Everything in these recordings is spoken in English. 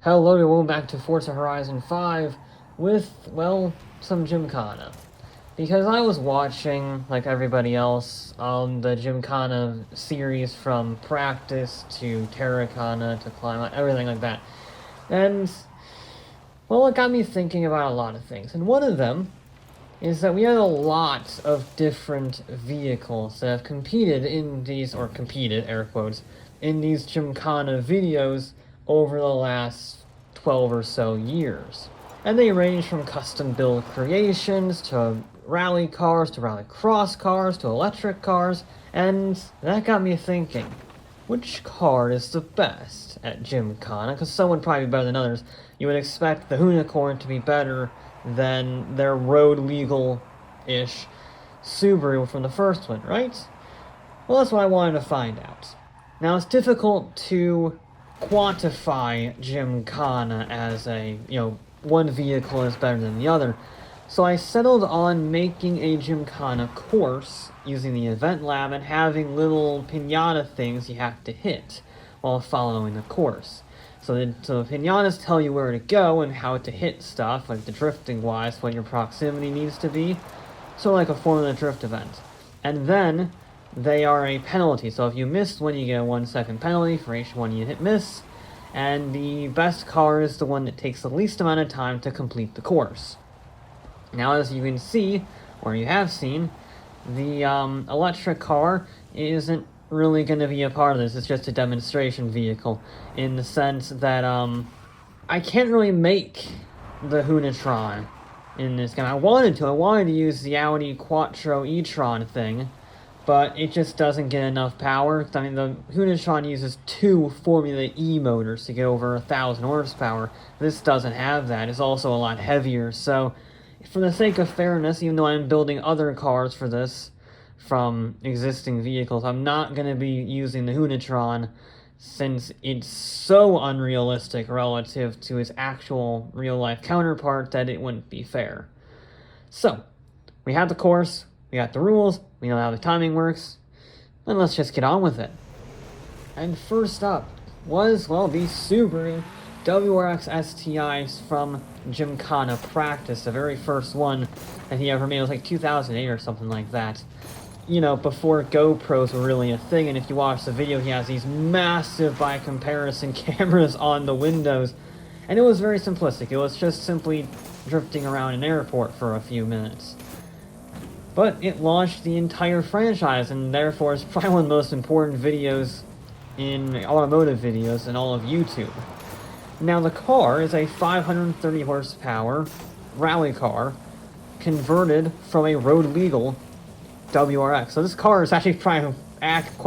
Hello and welcome back to Forza Horizon 5 with, well, some Gymkhana. Because I was watching, like everybody else, the Gymkhana series from practice to Terrakhana to climb, everything like that. And, well, it got me thinking about a lot of things. And one of them is that we had a lot of different vehicles that have competed in these, or competed, air quotes, in these Gymkhana videos over the last 12 or so years. And they range from custom build creations to rally cars to rallycross cars to electric cars, and that got me thinking, which car is the best at Gymkhana? Because some would probably be better than others. You would expect the Unicorn to be better than their road legal-ish Subaru from the first one, right? Well, that's what I wanted to find out. Now, it's difficult to quantify Gymkhana as a, one vehicle is better than the other. So I settled on making a Gymkhana course using the event lab and having little pinata things you have to hit while following the course. So the pinatas tell you where to go and how to hit stuff, like the drifting wise, what your proximity needs to be. So like a Formula Drift event. And then they are a penalty, so if you miss one, you get a 1 second penalty for each one you hit miss, and the best car is the one that takes the least amount of time to complete the course. Now, as you can see, or you have seen, the electric car isn't really going to be a part of this. It's just a demonstration vehicle, in the sense that I can't really make the E-Tron in this game. I wanted to use the Audi Quattro E-Tron thing, but it just doesn't get enough power. I mean, the E-Tron uses 2 Formula E motors to get over 1,000 horsepower. This doesn't have that. It's also a lot heavier. So, for the sake of fairness, even though I'm building other cars for this from existing vehicles, I'm not going to be using the E-Tron since it's so unrealistic relative to its actual real-life counterpart that it wouldn't be fair. So, we have the course, we got the rules, we know how the timing works, and let's just get on with it. And first up was, well, the Subaru WRX STIs from Gymkhana Practice, the very first one that he ever made. It was like 2008 or something like that. You know, before GoPros were really a thing, and if you watch the video, he has these massive, by comparison, cameras on the windows, and it was very simplistic. It was just simply drifting around an airport for a few minutes. But it launched the entire franchise, and therefore it's probably one of the most important videos in automotive videos in all of YouTube. Now, the car is a 530 horsepower rally car converted from a road legal WRX. So this car is actually quite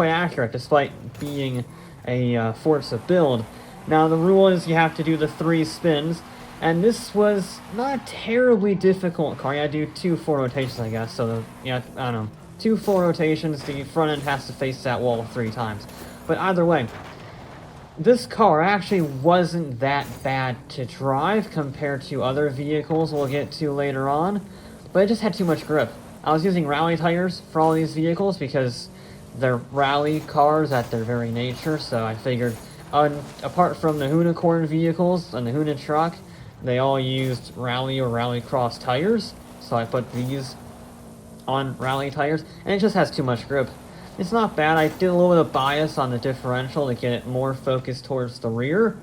accurate, despite being a Forza build. Now, the rule is you have to do the 3 spins, and this was not a terribly difficult car. You gotta do 2 full rotations, I guess. So, I don't know, 2 full rotations, the front end has to face that wall 3 times. But either way, this car actually wasn't that bad to drive compared to other vehicles we'll get to later on, but it just had too much grip. I was using rally tires for all these vehicles because they're rally cars at their very nature, so I figured, apart from the Unicorn vehicles and the Huna truck, they all used rally or rallycross tires, so I put these on rally tires, and it just has too much grip. It's not bad. I did a little bit of bias on the differential to get it more focused towards the rear,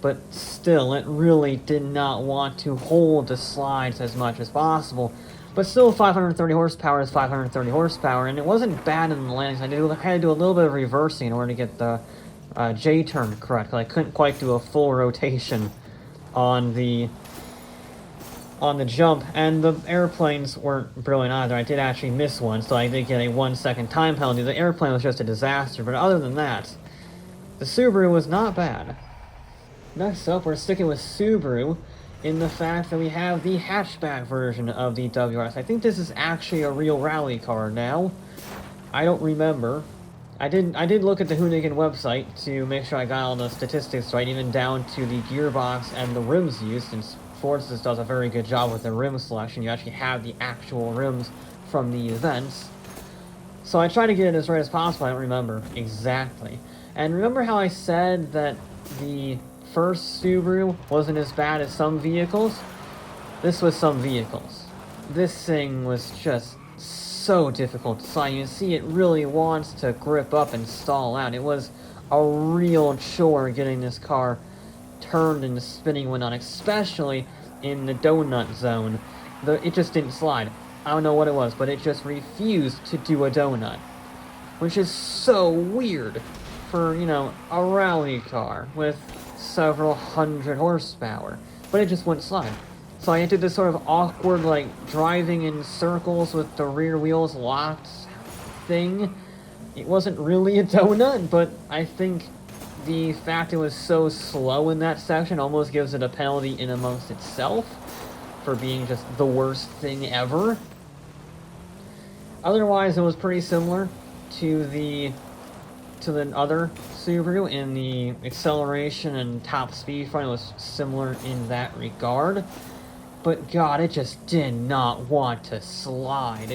but still, it really did not want to hold the slides as much as possible. But still, 530 horsepower is 530 horsepower, and it wasn't bad in the landings. I had to do a little bit of reversing in order to get the J-turn correct. I couldn't quite do a full rotation on the jump, and the airplanes weren't brilliant either. I did actually miss one, so I did get a 1 second time penalty. The airplane was just a disaster, but other than that, the Subaru was not bad. Next up, we're sticking with Subaru in the fact that we have the hatchback version of the WRX. I think this is actually a real rally car now. I don't remember. I did look at the Hoonigan website to make sure I got all the statistics right, even down to the gearbox and the rims used, since Forza does a very good job with the rim selection. You actually have the actual rims from the events. So I try to get it as right as possible. I don't remember exactly. And remember how I said that the first Subaru wasn't as bad as some vehicles, this was some vehicles. This thing was just so difficult to slide. You can see it really wants to grip up and stall out. It was a real chore getting this car turned and spinning and whatnot, especially in the donut zone. It just didn't slide. I don't know what it was, but it just refused to do a donut. Which is so weird for, you know, a rally car with several hundred horsepower. But it just wouldn't slide. So I did this sort of awkward, like, driving in circles with the rear wheels locked thing. It wasn't really a donut, but I think the fact it was so slow in that section almost gives it a penalty in amongst itself for being just the worst thing ever. Otherwise, it was pretty similar to the other Subaru in the acceleration and top speed front. It was similar in that regard. But God, it just did not want to slide.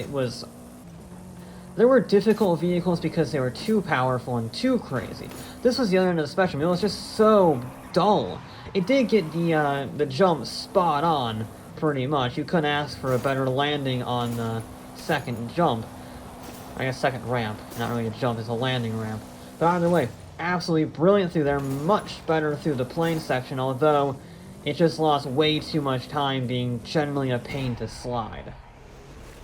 There were difficult vehicles because they were too powerful and too crazy. This was the other end of the spectrum. It was just so dull. It did get the jump spot on, pretty much. You couldn't ask for a better landing on the second jump. I guess second ramp. Not really a jump, it's a landing ramp. But either way, absolutely brilliant through there. Much better through the plane section, although it just lost way too much time, being generally a pain to slide.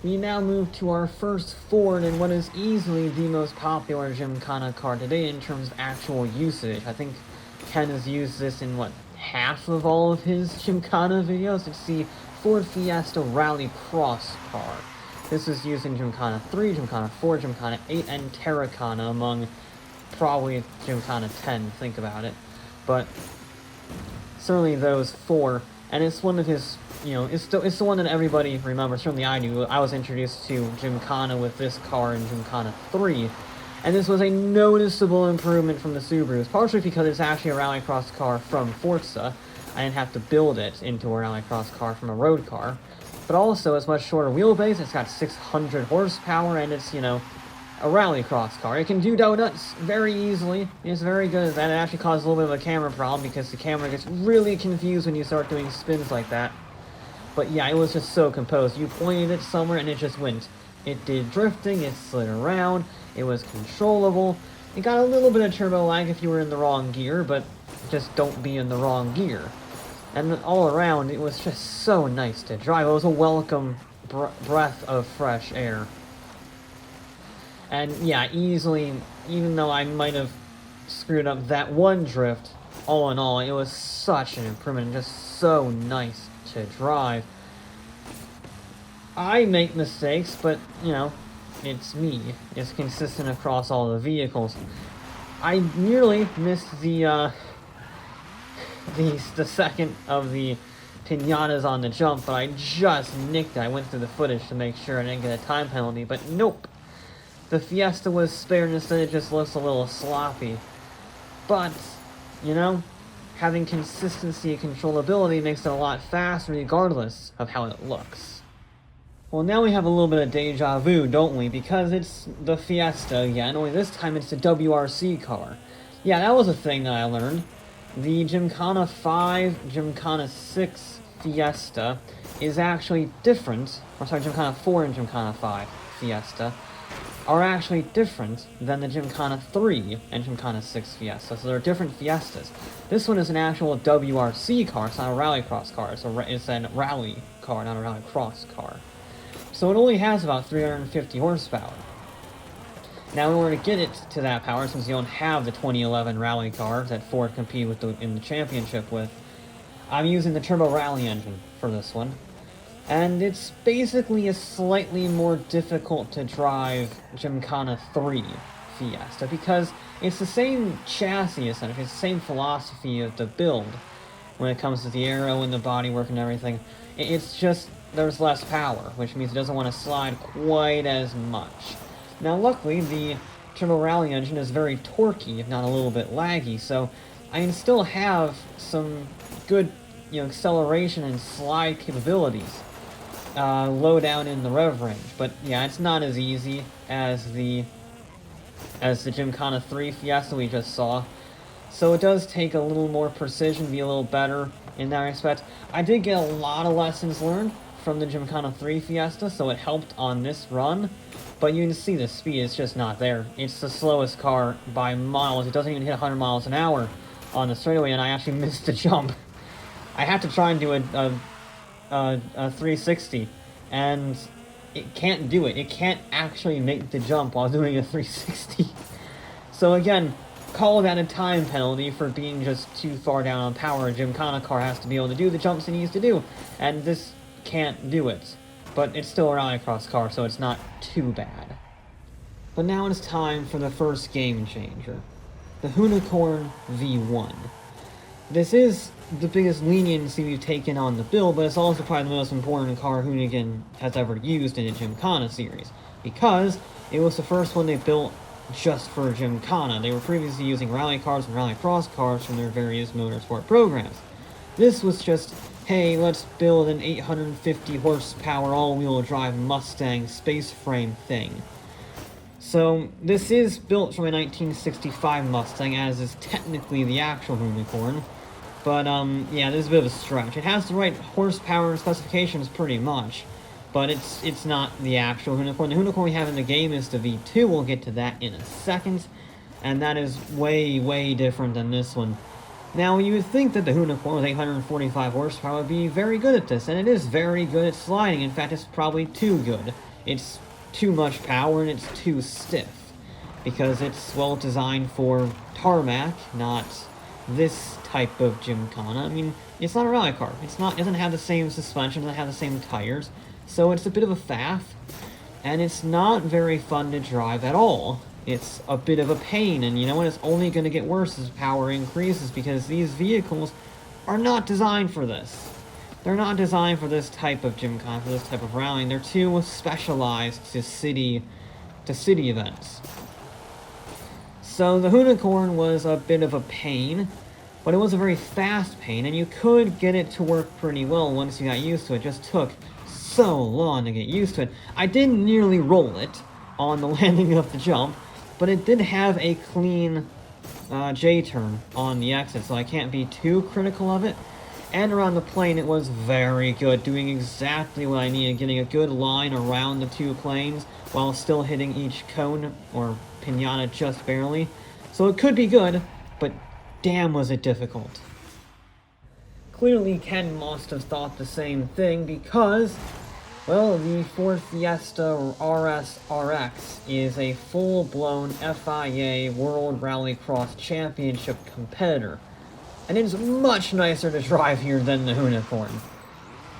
We now move to our first Ford in what is easily the most popular Gymkhana car today in terms of actual usage. I think Ken has used this in, what, half of all of his Gymkhana videos? It's the Ford Fiesta Rallycross car. This is used in Gymkhana 3, Gymkhana 4, Gymkhana 8, and Terrakhana, among probably Gymkhana 10, think about it. But certainly those four, and it's one of his, you know, it's the one that everybody remembers. Certainly I do. I was introduced to Gymkhana with this car in Gymkhana 3, and this was a noticeable improvement from the Subarus, partially because it's actually a rallycross car from Forza. I didn't have to build it into a rallycross car from a road car, but also it's much shorter wheelbase. It's got 600 horsepower, and it's, you know, a rallycross car. It can do donuts very easily. It's very good at that. It actually causes a little bit of a camera problem because the camera gets really confused when you start doing spins like that. But yeah, it was just so composed. You pointed it somewhere and it just went. It did drifting, it slid around, it was controllable. It got a little bit of turbo lag if you were in the wrong gear, but just don't be in the wrong gear. And then all around, it was just so nice to drive. It was a welcome breath of fresh air. And yeah, easily, even though I might have screwed up that one drift, all in all, it was such an improvement, just so nice to drive. I make mistakes, but, you know, it's me. It's consistent across all the vehicles. I nearly missed the second of the pinatas on the jump, but I just nicked it. I went through the footage to make sure I didn't get a time penalty, but nope. The Fiesta was spared, and instead it just looks a little sloppy. But, you know, having consistency and controllability makes it a lot faster regardless of how it looks. Well, now we have a little bit of deja vu, don't we? Because it's the Fiesta again, only this time it's the WRC car. Yeah, that was a thing that I learned. The Gymkhana 5, Gymkhana 6 Fiesta is actually different, or sorry, Gymkhana 4 and Gymkhana 5 Fiesta are actually different than the Gymkhana 3 and Gymkhana 6 Fiesta, so they're different Fiestas. This one is an actual WRC car, it's not a rallycross car, it's a rally car, not a rallycross car. So it only has about 350 horsepower. Now in order to get it to that power, since you don't have the 2011 rally car that Ford competed with in the championship with, I'm using the Turbo Rally engine for this one. And it's basically a slightly more difficult to drive Gymkhana 3 Fiesta, because it's the same chassis essentially, it's the same philosophy of the build when it comes to the aero and the bodywork and everything. It's just there's less power, which means it doesn't want to slide quite as much. Now luckily the Turbo Rally engine is very torquey, if not a little bit laggy, so I can still have some good, you know, acceleration and slide capabilities low down in the rev range. But yeah, it's not as easy as the Gymkhana 3 Fiesta we just saw. So it does take a little more precision, be a little better in that respect. I did get a lot of lessons learned from the Gymkhana 3 Fiesta, so it helped on this run. But you can see the speed is just not there. It's the slowest car by miles. It doesn't even hit 100 miles an hour on the straightaway, and I actually missed the jump. I had to try and do a 360, and it can't do it. It can't actually make the jump while doing a 360. So again, call that a time penalty for being just too far down on power. A Gymkhana car has to be able to do the jumps it needs to do, and this can't do it. But it's still a Rallycross car, so it's not too bad. But now it's time for the first game changer, the Unicorn V1. This is the biggest leniency we've taken on the build, but it's also probably the most important car Hoonigan has ever used in a Gymkhana series, because it was the first one they built just for Gymkhana. They were previously using rally cars and Rallycross cars from their various motorsport programs. This was just, hey, let's build an 850 horsepower all-wheel drive Mustang space frame thing. So this is built from a 1965 Mustang, as is technically the actual Unicorn. But yeah, this is a bit of a stretch. It has the right horsepower and specifications pretty much, but it's not the actual Unicorn. The Unicorn we have in the game is the V2. We'll get to that in a second, and that is way, way different than this one. Now, you would think that the Unicorn with 845 horsepower would be very good at this, and it is very good at sliding. In fact, it's probably too good. It's too much power, and it's too stiff, because it's, well, designed for tarmac, not this type of Gymkhana. I mean, it's not a rally car. It doesn't have the same suspension, doesn't have the same tires, so it's a bit of a faff, and it's not very fun to drive at all. It's a bit of a pain, and you know what? It's only going to get worse as power increases, because these vehicles are not designed for this. They're not designed for this type of Gymkhana, for this type of rallying. They're too specialized to city events. So the Unicorn was a bit of a pain, but it was a very fast pain, and you could get it to work pretty well once you got used to it. It just took so long to get used to it. I didn't nearly roll it on the landing of the jump, but it did have a clean J-turn on the exit, so I can't be too critical of it. And around the plane, it was very good, doing exactly what I needed, getting a good line around the two planes while still hitting each cone or pinata just barely. So it could be good, but damn was it difficult. Clearly, Ken must have thought the same thing, because, well, the Ford Fiesta RS RX is a full-blown FIA World Rallycross Championship competitor, and it's much nicer to drive here than the Unicorn.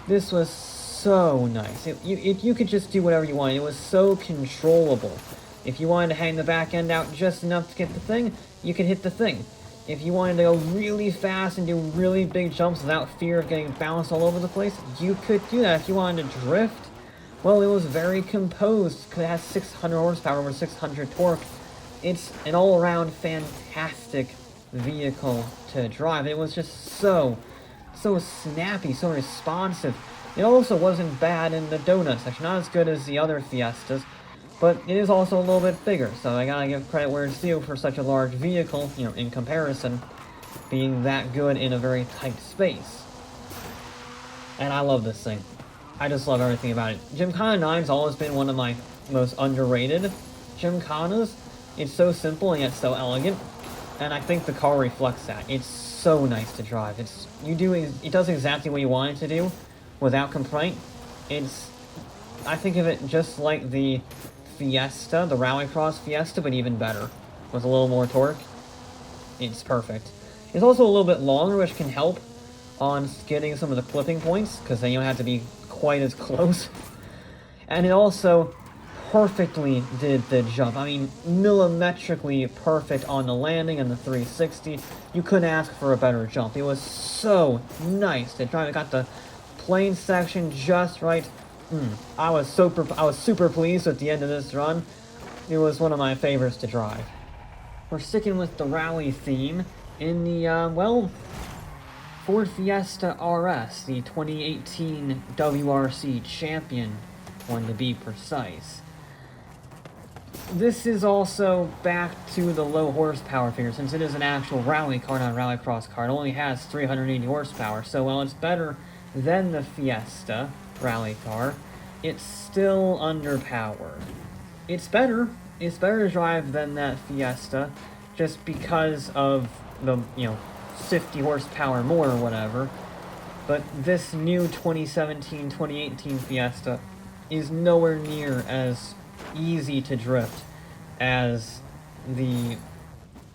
This was so nice. You could just do whatever you wanted. It was so controllable. If you wanted to hang the back end out just enough to get the thing, you could hit the thing. If you wanted to go really fast and do really big jumps without fear of getting bounced all over the place, you could do that. If you wanted to drift, well, it was very composed, because it has 600 horsepower over 600 torque. It's an all-around fantastic vehicle to drive. It was just so snappy, so responsive. It also wasn't bad in the donut section. Not as good as the other Fiestas, but it is also a little bit bigger, so I gotta give credit where it's due for such a large vehicle, you know, in comparison, being that good in a very tight space. And I love this thing. I just love everything about it. Gymkhana 9's always been one of my most underrated Gymkhanas. It's so simple and yet so elegant, and I think the car reflects that. It's so nice to drive. It does exactly what you want it to do, without complaint. I think of it just like the Fiesta, the Rallycross Fiesta, but even better, with a little more torque. It's perfect. It's also a little bit longer, which can help on getting some of the clipping points, because then you don't have to be quite as close. And it also perfectly did the jump. I mean, millimetrically perfect on the landing and the 360. You couldn't ask for a better jump. It was so nice to drive. It got the plane section just right. I was super pleased at the end of this run. It was one of my favorites to drive. We're sticking with the rally theme in the, Ford Fiesta RS, the 2018 WRC champion one to be precise. this is also back to the low horsepower figure, since it is an actual rally car, not a rallycross car. It only has 380 horsepower, so while it's better than the Fiesta rally car, it's still underpowered. It's better to drive than that Fiesta, just because of the, 50 horsepower more or whatever. But this new 2017-2018 Fiesta is nowhere near as easy to drift as the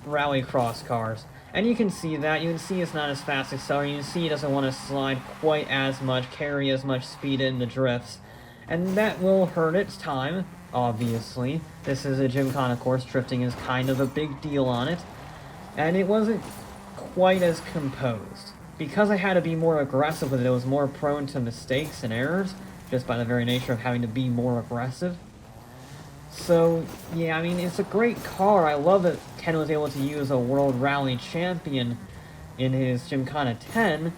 rallycross cars. And you can see that. You can see it's not as fast accelerating. You can see it doesn't want to slide quite as much, carry as much speed in the drifts. And that will hurt its time, obviously. This is a Gymkhana course. Drifting is kind of a big deal on it. And it wasn't quite as composed. Because I had to be more aggressive with it, it was more prone to mistakes and errors, just by the very nature of having to be more aggressive. So, yeah, I mean, it's a great car. I love that Ken was able to use a World Rally Champion in his Gymkhana 10,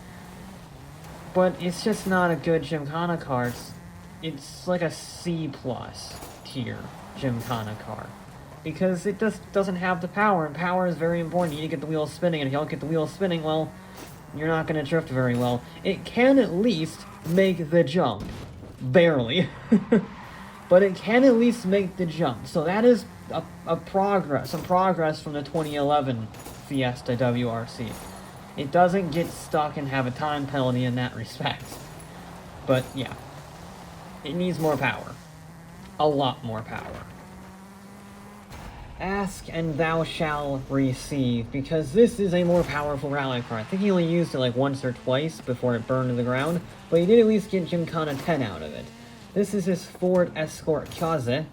but it's just not a good Gymkhana car. It's like a C+ tier Gymkhana car, because it just doesn't have the power, and power is very important. You need to get the wheels spinning, and if you don't get the wheels spinning, well, you're not going to drift very well. It can at least make the jump. Barely. But it can at least make the jump. So that is some progress from the 2011 Fiesta WRC. It doesn't get stuck and have a time penalty in that respect. But yeah, it needs more power. A lot more power. Ask and thou shalt receive, because this is a more powerful rally car. I think he only used it like once or twice before it burned to the ground, but he did at least get Gymkhana 10 out of it. This is his Ford Escort Piazza,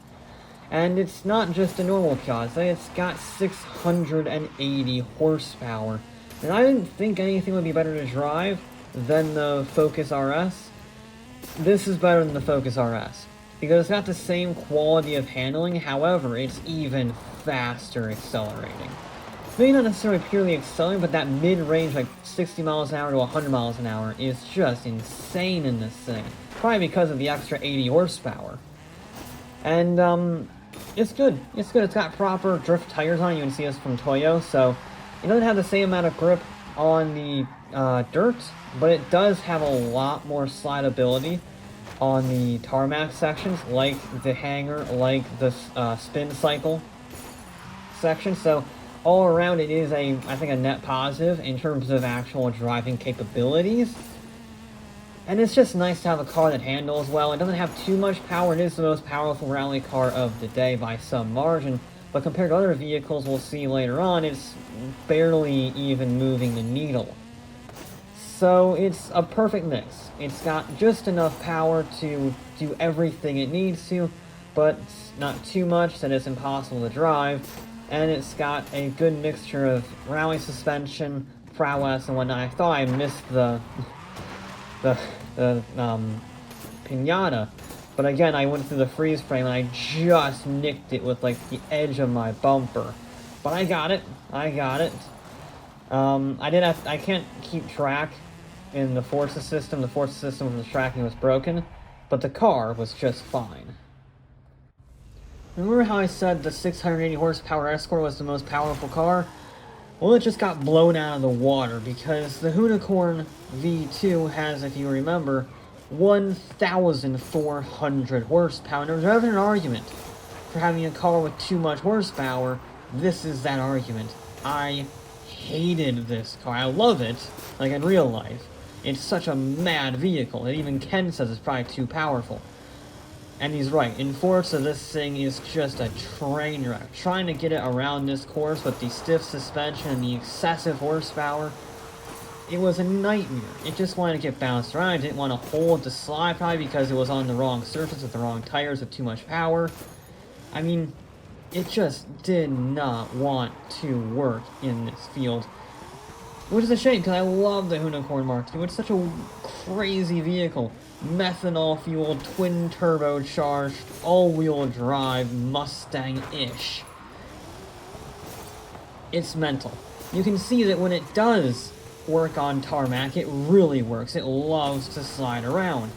and it's not just a normal Piazza, it's got 680 horsepower. And I didn't think anything would be better to drive than the Focus RS. This is better than the Focus RS, because it's got the same quality of handling, however, it's even faster accelerating. Maybe not necessarily purely accelerating, but that mid-range, like 60 miles an hour to 100 miles an hour, is just insane in this thing. Probably because of the extra 80 horsepower. And, it's good. It's good. It's got proper drift tires on it. You can see this from Toyo, so it doesn't have the same amount of grip on the dirt, but it does have a lot more slidability on the tarmac sections, like the hangar, like the spin cycle section. So all around it is I think a net positive in terms of actual driving capabilities. And it's just nice to have a car that handles well. It doesn't have too much power. It is the most powerful rally car of the day by some margin. But compared to other vehicles we'll see later on, it's barely even moving the needle. So it's a perfect mix. It's got just enough power to do everything it needs to, but not too much that it's impossible to drive. And it's got a good mixture of rally suspension, prowess, and whatnot. I thought I missed the pinata, but again, I went through the freeze frame and I just nicked it with like the edge of my bumper. But I got it. I can't keep track in the Forza system. The Forza system from the tracking was broken, but the car was just fine. Remember how I said the 680 horsepower Escort was the most powerful car? Well, it just got blown out of the water, because the Unicorn V2 has, if you remember, 1,400 horsepower. And there was never an argument for having a car with too much horsepower. This is that argument. I hated this car. I love it, like in real life. It's such a mad vehicle, and even Ken says it's probably too powerful. And he's right. In Forza, this thing is just a train wreck. Trying to get it around this course with the stiff suspension and the excessive horsepower, it was a nightmare. It just wanted to get bounced around. I didn't want to hold the slide, probably because it was on the wrong surface with the wrong tires with too much power. I mean, it just did not want to work in this field. Which is a shame, because I love the Unicorn Mark II. It's such a crazy vehicle. Methanol-fueled, twin-turbocharged, all-wheel drive, Mustang-ish. It's mental. You can see that when it does work on tarmac, it really works. It loves to slide around.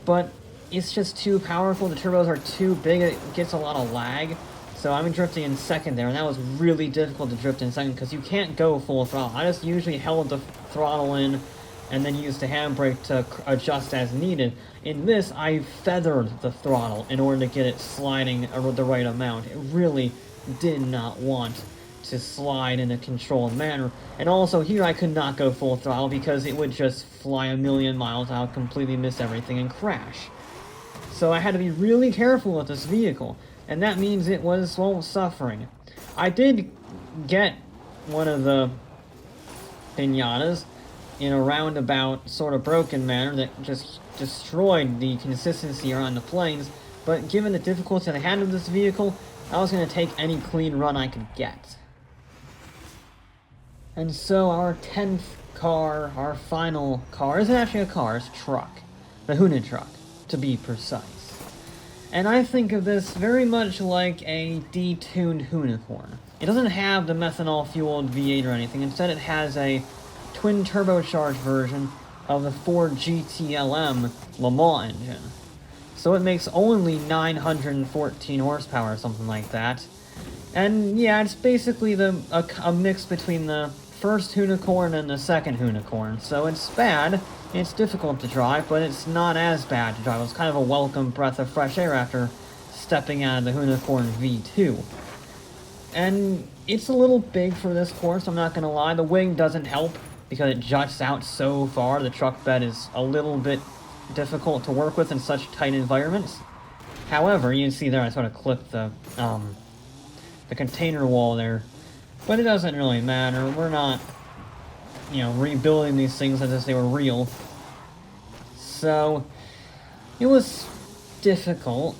But it's just too powerful. The turbos are too big. It gets a lot of lag. So I'm drifting in second there, and that was really difficult to drift in second because you can't go full throttle. I just usually held the throttle in and then used the handbrake to adjust as needed. In this, I feathered the throttle in order to get it sliding the right amount. It really did not want to slide in a controlled manner. And also here I could not go full throttle because it would just fly a million miles out, completely miss everything, and crash. So I had to be really careful with this vehicle. And that means it was, well, suffering. I did get one of the pinatas in a roundabout, sort of broken manner that just destroyed the consistency around the planes, but given the difficulty I had with this vehicle, I was going to take any clean run I could get. And so our 10th car, our final car, isn't actually a car, it's a truck. The Huna truck, to be precise. And I think of this very much like a detuned Unicorn. It doesn't have the methanol-fueled V8 or anything. Instead, it has a twin-turbocharged version of the Ford GTLM Le Mans engine. So it makes only 914 horsepower or something like that. And yeah, it's basically a mix between the first Unicorn and the second Unicorn. So it's bad. It's difficult to drive, but it's not as bad to drive. It was kind of a welcome breath of fresh air after stepping out of the Unicorn V2. And it's a little big for this course, I'm not going to lie. The wing doesn't help because it juts out so far. The truck bed is a little bit difficult to work with in such tight environments. However, you can see there I sort of clipped the container wall there. But it doesn't really matter. We're not, rebuilding these things as if they were real. So, it was difficult.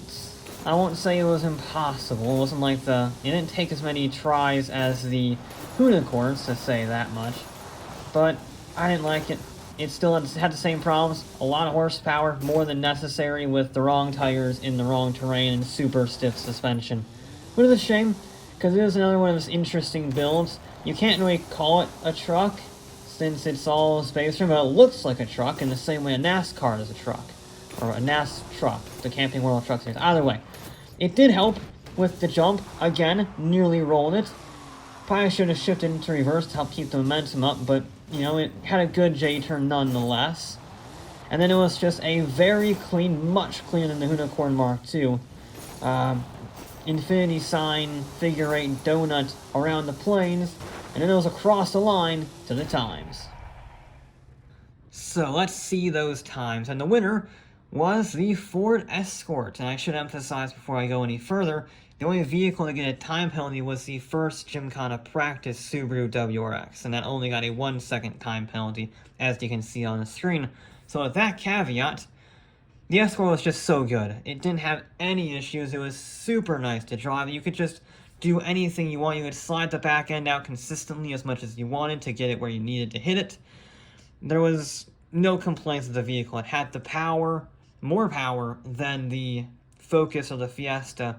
I won't say it was impossible. It wasn't like it didn't take as many tries as the Unicorns, to say that much. But I didn't like it. It still had the same problems. A lot of horsepower, more than necessary, with the wrong tires in the wrong terrain and super stiff suspension. Which is a shame, because it is another one of those interesting builds. You can't really call it a truck, since it's all space room, but it looks like a truck in the same way a NASCAR is a truck. Or a NAS truck, the Camping World Truck Series. Either way, it did help with the jump. Again, nearly rolled it. Probably should have shifted into reverse to help keep the momentum up, but, it had a good J-turn nonetheless. And then it was just a very clean, much cleaner than the Unicorn Mark II. Infinity sign, figure 8 donut around the planes, and then it was across the line to the times. So let's see those times, and the winner was the Ford Escort. And I should emphasize before I go any further, the only vehicle to get a time penalty was the first Gymkhana practice Subaru WRX, and that only got a 1-second time penalty, as you can see on the screen. So with that caveat, the Escort was just so good. It didn't have any issues. It was super nice to drive. You could just do anything you want. You could slide the back end out consistently as much as you wanted to get it where you needed to hit it. There was no complaints with the vehicle. It had the power, more power than the Focus or the Fiesta,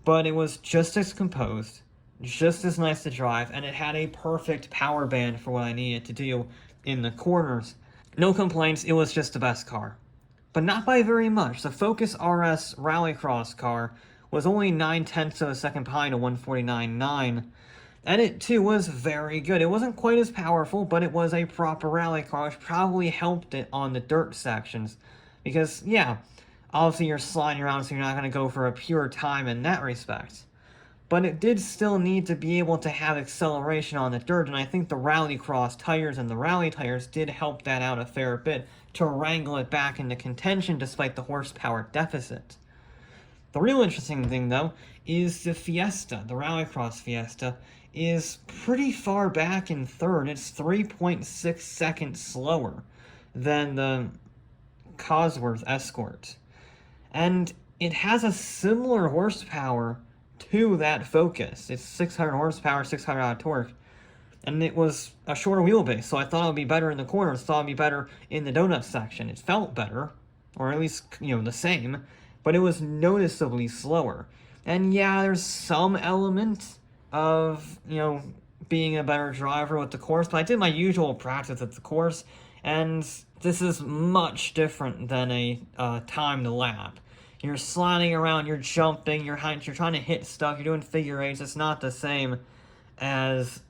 but it was just as composed, just as nice to drive, and it had a perfect power band for what I needed to do in the corners. No complaints. It was just the best car. But not by very much. The Focus RS Rallycross car was only 9/10 of a second behind a 149.9, and it too was very good. It wasn't quite as powerful, but it was a proper rally car, which probably helped it on the dirt sections. Because, yeah, obviously you're sliding around, so you're not going to go for a pure time in that respect. But it did still need to be able to have acceleration on the dirt, and I think the Rallycross tires and the Rally tires did help that out a fair bit to wrangle it back into contention despite the horsepower deficit. The real interesting thing, though, is the Fiesta, the Rallycross Fiesta, is pretty far back in third. It's 3.6 seconds slower than the Cosworth Escort. And it has a similar horsepower to that Focus. It's 600 horsepower, 600 odd torque. And it was a shorter wheelbase, so I thought it would be better in the corners, thought it would be better in the donut section. It felt better, or at least, the same, but it was noticeably slower. And yeah, there's some element of, being a better driver with the course, but I did my usual practice at the course, and this is much different than a timed lap. You're sliding around, you're jumping, you're trying to hit stuff, you're doing figure eights. It's not the same as,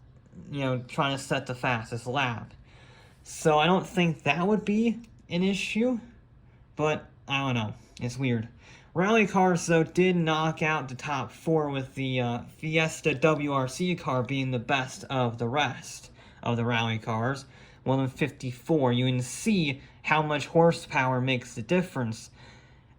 you know, trying to set the fastest lap. So I don't think that would be an issue, but I don't know. It's weird. Rally cars, though, did knock out the top 4 with the Fiesta WRC car being the best of the rest of the rally cars. 154. You can see how much horsepower makes the difference.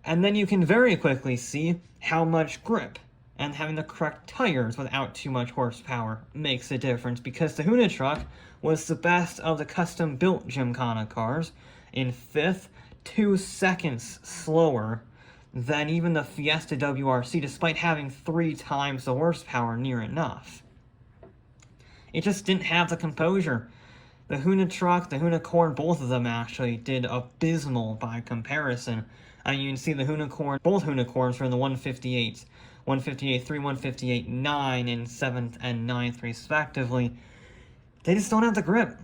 And then you can very quickly see how much grip and having the correct tires without too much horsepower makes a difference, because the Huna truck was the best of the custom-built Gymkhana cars in 5th, 2 seconds slower than even the Fiesta WRC, despite having 3 times the horsepower near enough. It just didn't have the composure. The Huna truck, the Hunicorn, both of them actually did abysmal by comparison. You can see the Hunicorn, both Hunicorns were in the 158s. 158.3, 158.9 in 7th and 9th respectively. They just don't have the grip.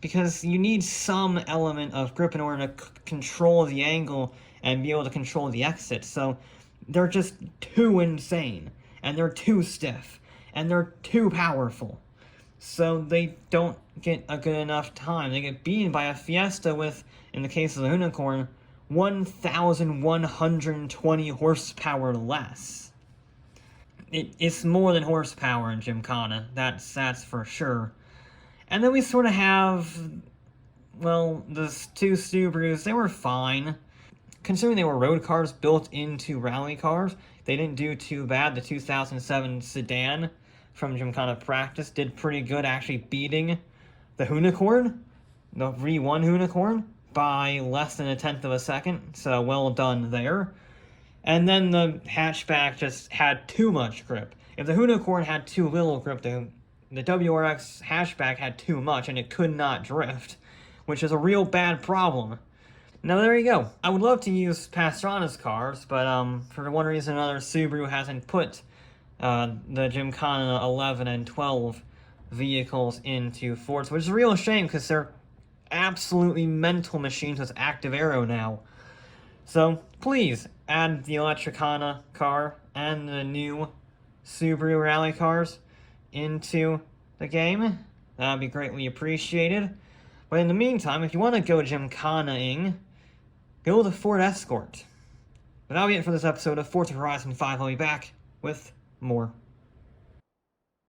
Because you need some element of grip in order to control the angle and be able to control the exit. So they're just too insane, and they're too stiff, and they're too powerful. So they don't get a good enough time. They get beaten by a Fiesta with, in the case of the Hunicorn, 1,120 horsepower less. It's more than horsepower in Gymkhana, that's for sure. And then we sort of have, well, the 2 Subarus, they were fine. Considering they were road cars built into rally cars, they didn't do too bad. The 2007 sedan from Gymkhana Practice did pretty good, actually beating the Hunicorn, the V1 Hunicorn, by less than 1/10 of a second, so well done there. And then the hatchback just had too much grip. If the Hunicorn had too little grip, the WRX hatchback had too much, and it could not drift, which is a real bad problem. Now there you go. I would love to use Pastrana's cars, but for one reason or another, Subaru hasn't put the Gymkhana 11 and 12 vehicles into Forza, which is a real shame because they're absolutely mental machines with active aero now. So please add the Electricana car and the new Subaru rally cars into the game. That would be greatly appreciated. But in the meantime, if you want to go Gymkhana-ing, go with the Ford Escort. But that'll be it for this episode of Forza Horizon 5. I'll be back with more.